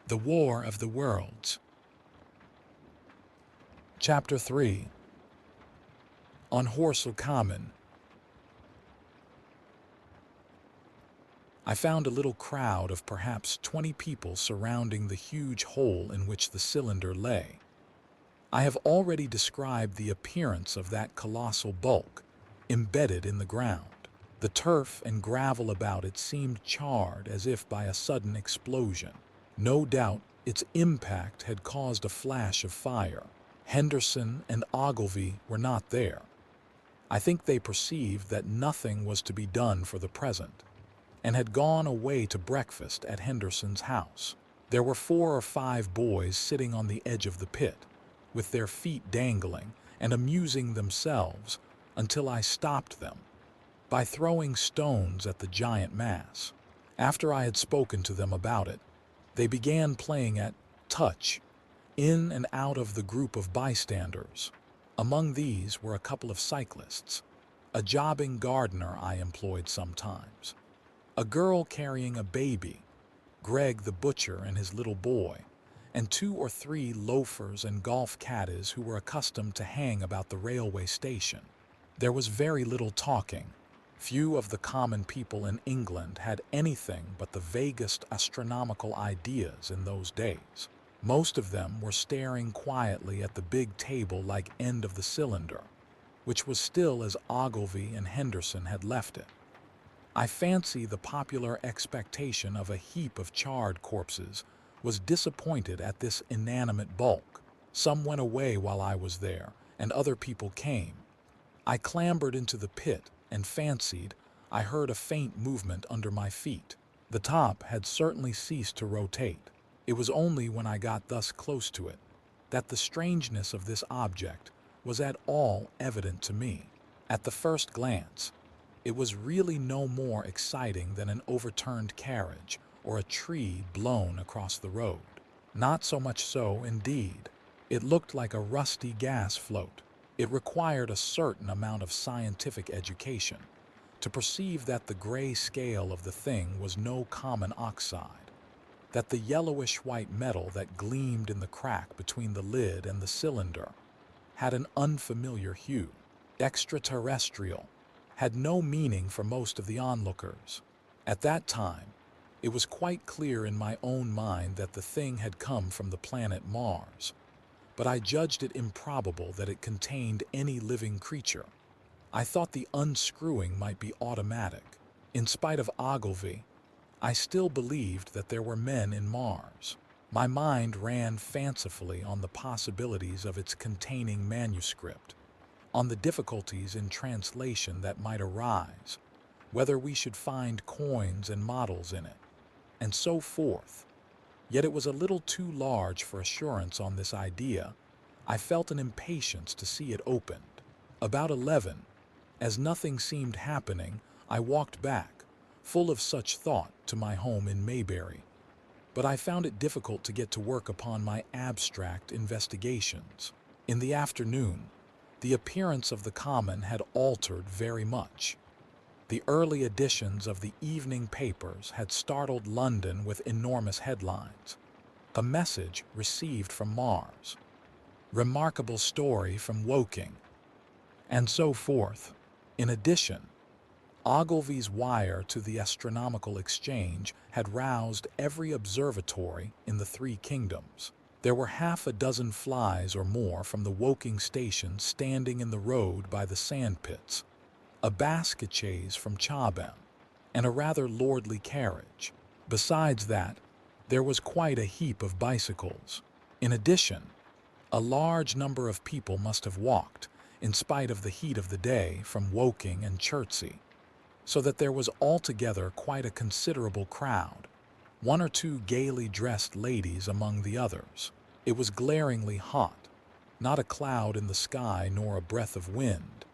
The War of the Worlds. Chapter 3. On Horsell Common. I found a little crowd of perhaps 20 people surrounding the huge hole in which the cylinder lay. I have already described the appearance of that colossal bulk, embedded in the ground. The turf and gravel about it seemed charred as if by a sudden explosion. No doubt its impact had caused a flash of fire. Henderson and Ogilvy were not there. I think they perceived that nothing was to be done for the present, and had gone away to breakfast at Henderson's house. There were 4 or 5 boys sitting on the edge of the pit, with their feet dangling and amusing themselves until I stopped them by throwing stones at the giant mass. After I had spoken to them about it, they began playing at touch in and out of the group of bystanders. Among these were a couple of cyclists, a jobbing gardener I employed sometimes, a girl carrying a baby, Greg the butcher and his little boy, and 2 or 3 loafers and golf caddies who were accustomed to hang about the railway station. There was very little talking. Few of the common people in England had anything but the vaguest astronomical ideas in those days. Most of them were staring quietly at the big table-like end of the cylinder, which was still as Ogilvy and Henderson had left it. I fancy the popular expectation of a heap of charred corpses was disappointed at this inanimate bulk. Some went away while I was there, and other people came. I clambered into the pit and fancied I heard a faint movement under my feet. The top had certainly ceased to rotate. It was only when I got thus close to it that the strangeness of this object was at all evident to me. At the first glance, it was really no more exciting than an overturned carriage or a tree blown across the road. Not so much so, indeed. It looked like a rusty gas float. It required a certain amount of scientific education to perceive that the gray scale of the thing was no common oxide, that the yellowish-white metal that gleamed in the crack between the lid and the cylinder had an unfamiliar hue. Extraterrestrial had no meaning for most of the onlookers. At that time, it was quite clear in my own mind that the thing had come from the planet Mars, but I judged it improbable that it contained any living creature. I thought the unscrewing might be automatic. In spite of Ogilvy, I still believed that there were men in Mars. My mind ran fancifully on the possibilities of its containing manuscript, on the difficulties in translation that might arise, whether we should find coins and models in it, and so forth. Yet it was a little too large for assurance on this idea. I felt an impatience to see it opened. About 11, as nothing seemed happening, I walked back, full of such thought, to my home in Maybury. But I found it difficult to get to work upon my abstract investigations. In the afternoon, the appearance of the common had altered very much. The early editions of the evening papers had startled London with enormous headlines. A message received from Mars, remarkable story from Woking, and so forth. In addition, Ogilvy's wire to the Astronomical Exchange had roused every observatory in the 3 kingdoms. There were half a dozen flies or more from the Woking station standing in the road by the sandpits, a basket chaise from Chobham, and a rather lordly carriage. Besides that, there was quite a heap of bicycles. In addition, a large number of people must have walked, in spite of the heat of the day, from Woking and Chertsey, so that there was altogether quite a considerable crowd, 1 or 2 gaily dressed ladies among the others. It was glaringly hot, not a cloud in the sky nor a breath of wind,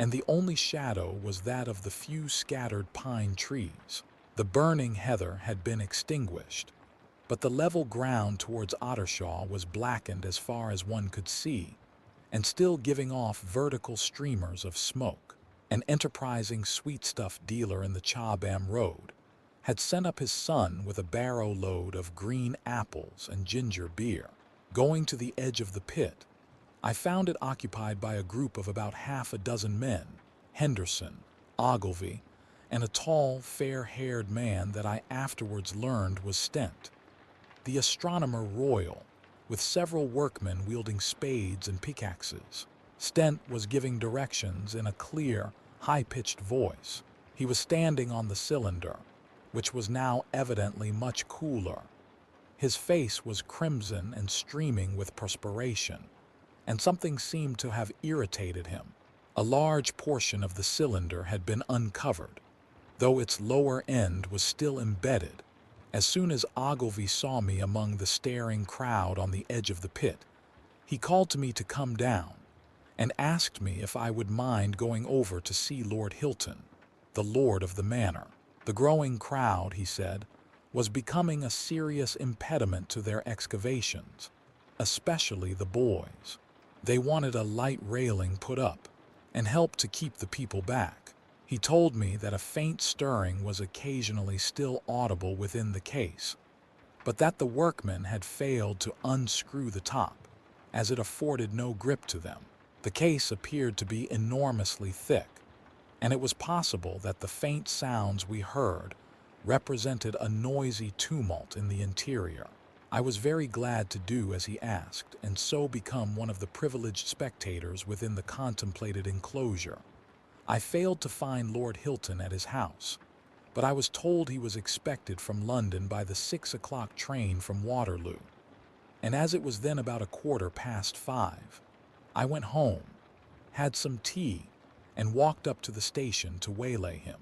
and the only shadow was that of the few scattered pine trees. The burning heather had been extinguished, but the level ground towards Ottershaw was blackened as far as one could see, and still giving off vertical streamers of smoke. An enterprising sweetstuff dealer in the Chobham Road had sent up his son with a barrow load of green apples and ginger beer. Going to the edge of the pit, I found it occupied by a group of about half a dozen men, Henderson, Ogilvy, and a tall, fair-haired man that I afterwards learned was Stent, the astronomer royal, with several workmen wielding spades and pickaxes. Stent was giving directions in a clear, high-pitched voice. He was standing on the cylinder, which was now evidently much cooler. His face was crimson and streaming with perspiration, and something seemed to have irritated him. A large portion of the cylinder had been uncovered, though its lower end was still embedded. As soon as Ogilvy saw me among the staring crowd on the edge of the pit, he called to me to come down and asked me if I would mind going over to see Lord Hilton, the lord of the manor. The growing crowd, he said, was becoming a serious impediment to their excavations, especially the boys. They wanted a light railing put up and help to keep the people back. He told me that a faint stirring was occasionally still audible within the case, but that the workmen had failed to unscrew the top, as it afforded no grip to them. The case appeared to be enormously thick, and it was possible that the faint sounds we heard represented a noisy tumult in the interior. I was very glad to do as he asked, and so become one of the privileged spectators within the contemplated enclosure. I failed to find Lord Hilton at his house, but I was told he was expected from London by the 6 o'clock train from Waterloo, and as it was then about 5:15, I went home, had some tea, and walked up to the station to waylay him.